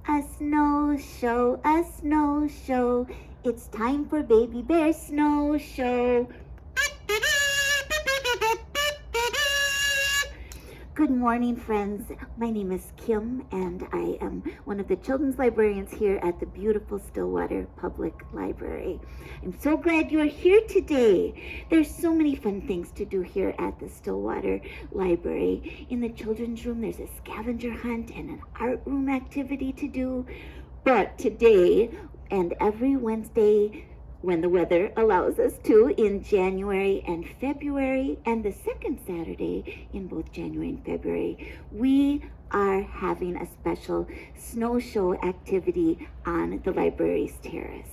A snow show, a snow show. It's time for Baby Bear Snow Show. Good morning, friends. My name is Kim, and I am one of the children's librarians here at the beautiful Stillwater Public Library. I'm so glad you're here today. There's so many fun things to do here at the Stillwater Library. In the children's room, there's a scavenger hunt and an art room activity to do. But today and every Wednesday, when the weather allows us to, in January and February, and the second Saturday in both January and February, we are having a special snow show activity on the library's terrace.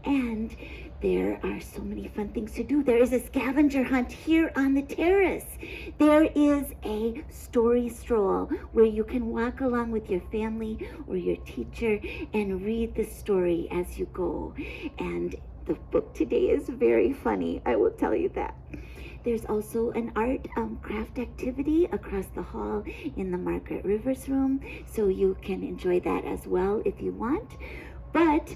And there are so many fun things to do. There is a scavenger hunt here on the terrace. There is a story stroll where you can walk along with your family or your teacher and read the story as you go. And the book today is very funny, I will tell you that. There's also an art craft activity across the hall in the Margaret Rivers room, so you can enjoy that as well if you want. But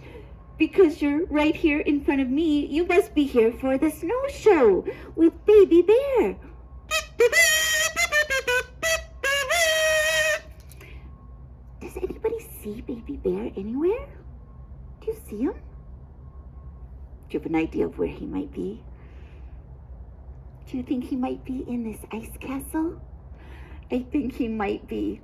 because you're right here in front of me, you must be here for the snow show with Baby Bear. Does anybody see Baby Bear anywhere? Do you see him? Do you have an idea of where he might be? Do you think he might be in this ice castle? I think he might be.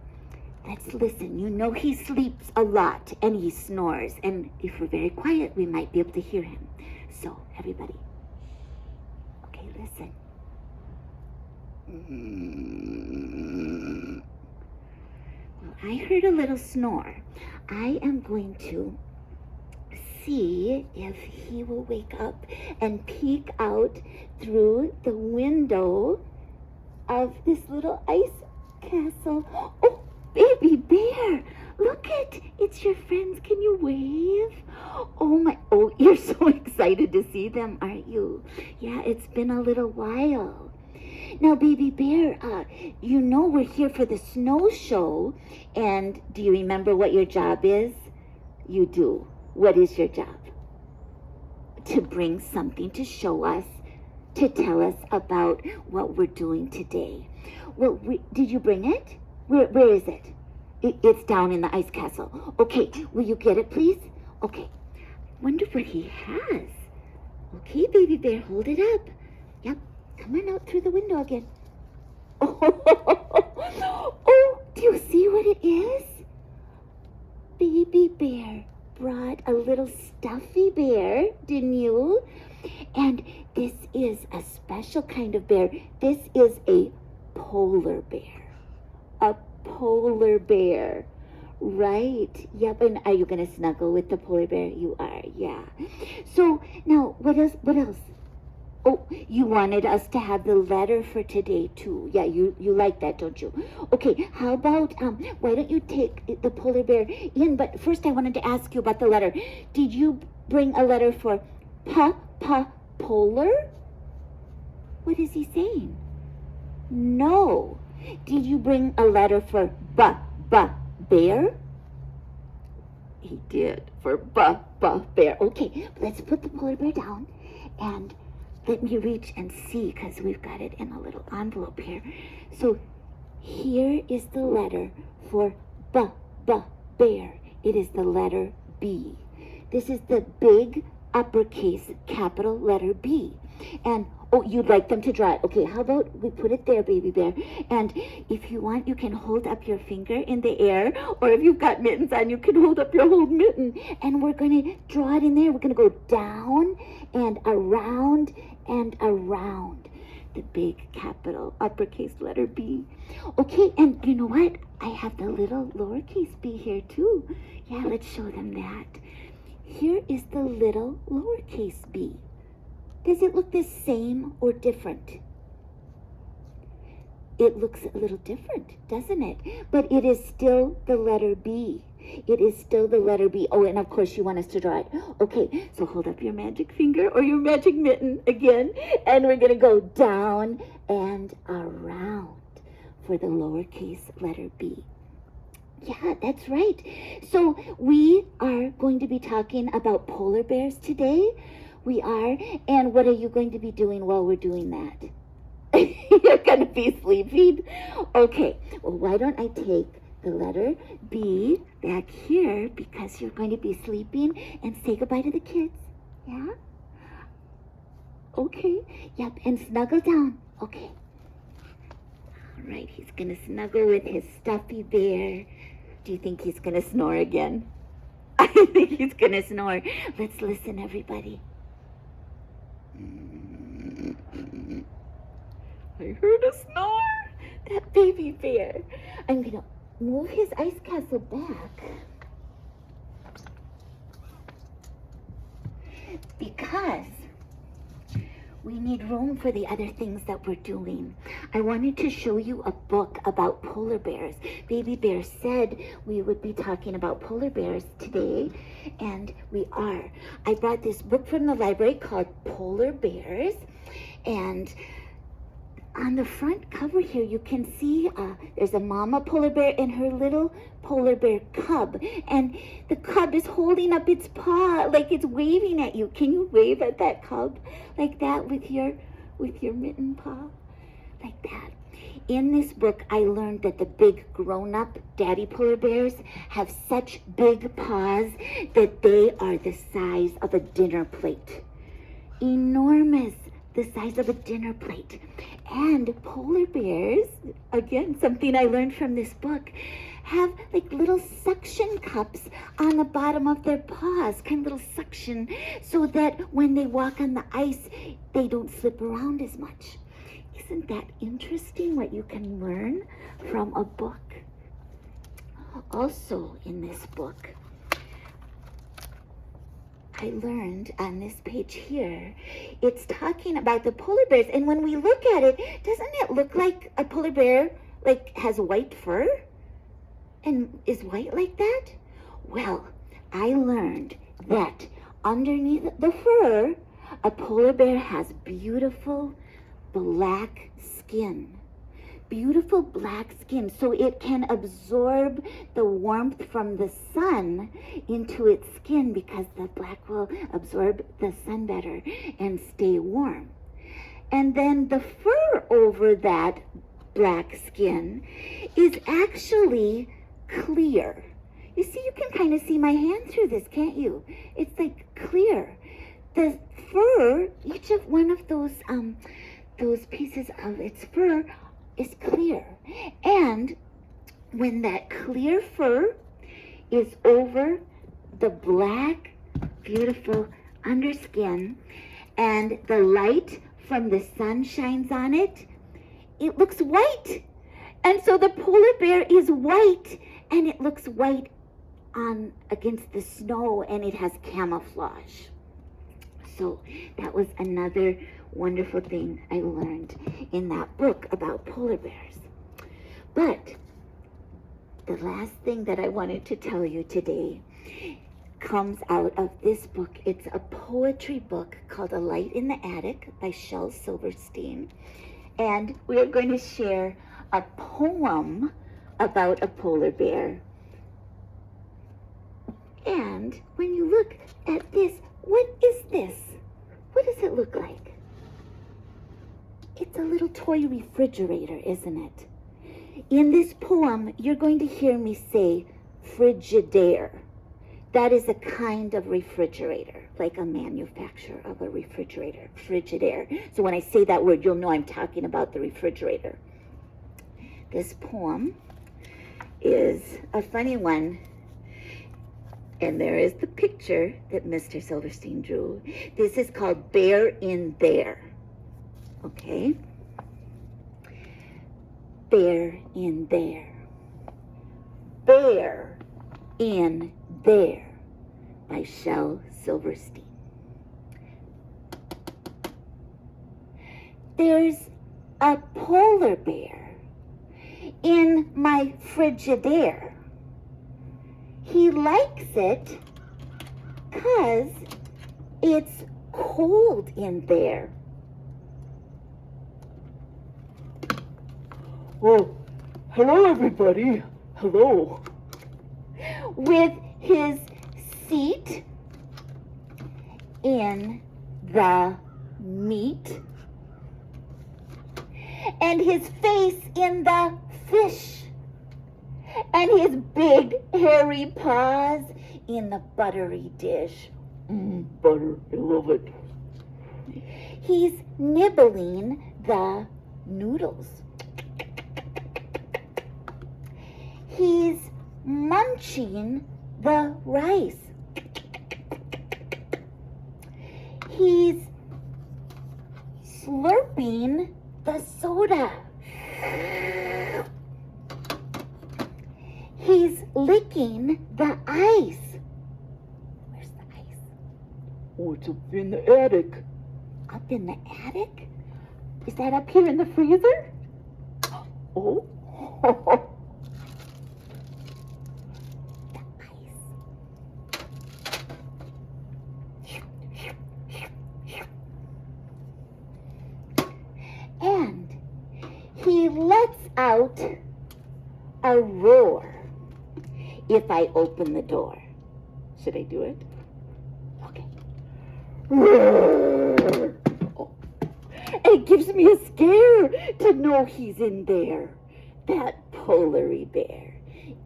Let's listen. You know he sleeps a lot and he snores. And if we're very quiet, we might be able to hear him. So, everybody. Okay, listen. Well, I heard a little snore. I am going to see if he will wake up and peek out through the window of this little ice castle. Oh, Baby Bear, look it's your friends. Can you wave? Oh, you're so excited to see them, aren't you? Yeah, it's been a little while. Now, Baby Bear, you know we're here for the snow show, and do you remember what your job is? You do. What is your job? To bring something to show us, to tell us about what we're doing today. Well, did you bring it? Where is it? It's down in the ice castle. Okay, will you get it, please? Okay. Wonder what he has. Okay, Baby Bear, hold it up. Yep, come on out through the window again. Oh, do you see what it is? Baby Bear brought a little stuffy bear, didn't you? And this is a special kind of bear. This is a polar bear. A polar bear. Right. Yep. And are you going to snuggle with the polar bear? You are. Yeah. So now, what else? Oh, you wanted us to have the letter for today too. Yeah, you like that, don't you? Okay, how about, why don't you take the polar bear in? But first I wanted to ask you about the letter. Did you bring a letter for polar? What is he saying? No. Did you bring a letter for bear? He did, for bear. Okay, let's put the polar bear down and let me reach and see, because we've got it in a little envelope here. So here is the letter for bear. It is the letter B. This is the big uppercase capital letter B. And, oh, you'd like them to draw it. Okay, how about we put it there, Baby Bear? And if you want, you can hold up your finger in the air, or if you've got mittens on, you can hold up your whole mitten. And we're going to draw it in there. We're going to go down and around and around the big capital uppercase letter B. Okay, and you know what? I have the little lowercase b here too. Yeah, let's show them that. Here is the little lowercase b. Does it look the same or different? It looks a little different, doesn't it? But it is still the letter B. It is still the letter B. Oh, and of course you want us to draw it. Okay, so hold up your magic finger or your magic mitten again, and we're going to go down and around for the lowercase letter B. Yeah, that's right. So we are going to be talking about polar bears today. We are. And what are you going to be doing while we're doing that? You're going to be sleeping? Okay. Well, why don't I take the letter B back here because you're going to be sleeping, and say goodbye to the kids. Yeah? Okay. Yep. And snuggle down. Okay. All right. He's going to snuggle with his stuffy bear. Do you think he's going to snore again? I think he's going to snore. Let's listen, everybody. I heard a snore. That baby bear. I'm going to move his ice castle back because we need room for the other things that we're doing. I wanted to show you a book about polar bears. Baby Bear said we would be talking about polar bears today, and we are. I brought this book from the library called Polar Bears, and on the front cover here, you can see there's a mama polar bear and her little polar bear cub. And the cub is holding up its paw like it's waving at you. Can you wave at that cub like that with your mitten paw? Like that. In this book, I learned that the big grown-up daddy polar bears have such big paws that they are the size of a dinner plate. Enormous. The size of a dinner plate. And polar bears, again, something I learned from this book, have like little suction cups on the bottom of their paws, kind of little suction, so that when they walk on the ice, they don't slip around as much. Isn't that interesting what you can learn from a book? Also in this book, I learned on this page here, it's talking about the polar bears. And when we look at it, doesn't it look like a polar bear like has white fur and is white like that? Well, I learned that underneath the fur, a polar bear has beautiful black skin. Beautiful black skin, so it can absorb the warmth from the sun into its skin because the black will absorb the sun better and stay warm. And then the fur over that black skin is actually clear. You see, you can kind of see my hand through this, can't you? It's like clear. The fur, each of one of those pieces of its fur is clear. And when that clear fur is over the black, beautiful underskin, and the light from the sun shines on it, it looks white. And so the polar bear is white, and it looks white on against the snow, and it has camouflage. So that was another wonderful thing I learned in that book about polar bears. But the last thing that I wanted to tell you today comes out of this book. It's a poetry book called A Light in the Attic by Shel Silverstein. And we are going to share a poem about a polar bear. And when you look at this, what is this? What does it look like? It's a little toy refrigerator, isn't it? In this poem, you're going to hear me say Frigidaire. That is a kind of refrigerator, like a manufacturer of a refrigerator, Frigidaire. So when I say that word, you'll know I'm talking about the refrigerator. This poem is a funny one. And there is the picture that Mr. Silverstein drew. This is called Bear in There. Okay? Bear in There. Bear in There by Shel Silverstein. There's a polar bear in my Frigidaire. He likes it 'cause it's cold in there. Oh, hello everybody. Hello. with his seat in the meat and his face in the fish and his big hairy paws in the buttery dish. Butter, I love it. He's nibbling the noodles. He's munching the rice. He's slurping the soda. He's licking the ice. Where's the ice? Oh, it's up in the attic. Up in the attic? Is that up here in the freezer? Oh. The ice. And he lets out a roar if I open the door. Should I do it? Okay. Roar! Oh. It gives me a scare to know he's in there. That polary bear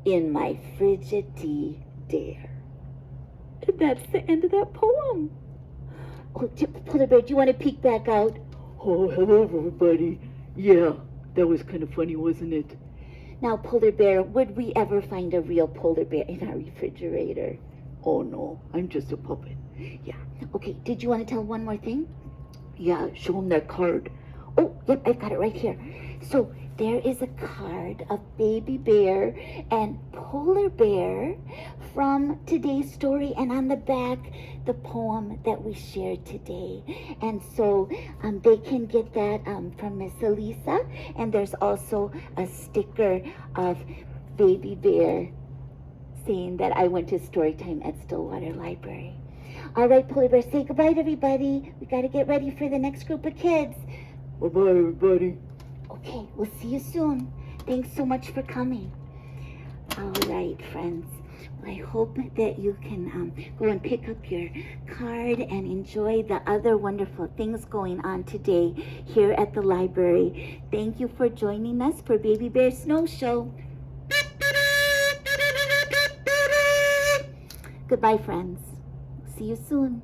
in my Frigidaire. And that's the end of that poem. Oh, polar bear, do you want to peek back out? Oh, hello, everybody. Yeah, that was kind of funny, wasn't it? Now, polar bear, would we ever find a real polar bear in our refrigerator? Oh, no, I'm just a puppet. Yeah. Okay, did you want to tell one more thing? Yeah, show him that card. Oh, yep, I've got it right here. So there is a card of baby bear and polar bear from today's story, and on the back, the poem that we shared today. And so they can get that from Miss Elisa, and there's also a sticker of baby bear saying that I went to Storytime at Stillwater Library. All right, polar bear, say goodbye to everybody. We got to get ready for the next group of kids. Bye-bye, everybody. Okay, we'll see you soon. Thanks so much for coming. All right, friends. Well, I hope that you can go and pick up your card and enjoy the other wonderful things going on today here at the library. Thank you for joining us for Baby Bear Snow Show. Goodbye, friends. See you soon.